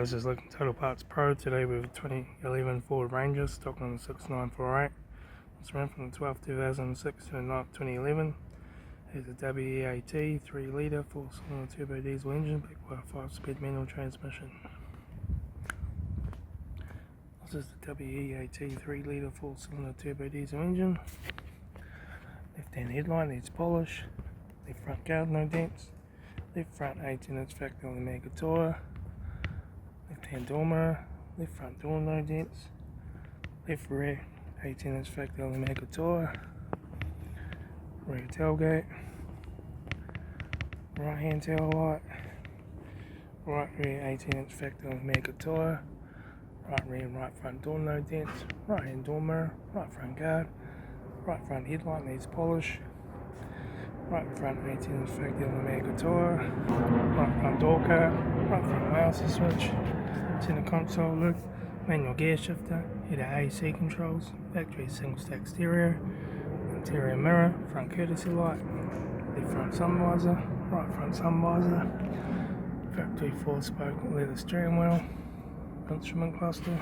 This is Litre Total Parts Pro. Today with 2011 Ford Ranger, stock on 6948. It's run from the 12th 2006 to the 9th 2011. Here's a WEAT 3 litre 4-cylinder turbo diesel engine backed by a 5-speed manual transmission. This is the WEAT 3 litre 4-cylinder turbo diesel engine. Left hand headlight needs polish. Left front guard no dents. Left front 18-inch factory automatic tyre. Left hand door mirror. Left front door no dents. Left rear 18-inch factory automatic tyre. Rear tailgate. Right hand tail light. Right rear 18-inch factory automatic tyre. Right rear and right front door no dents. Right hand door mirror. Right front guard. Right front headlight needs polish. Right front 18-inch factory automatic tyre. Right front door card. Right front mouse switch. Center console lid. Manual gear shifter. Heater AC controls. Factory single stack stereo. Interior mirror. Front courtesy light. Left front sun visor. Right front sun visor. Factory 4-spoke leather steering wheel. Instrument cluster.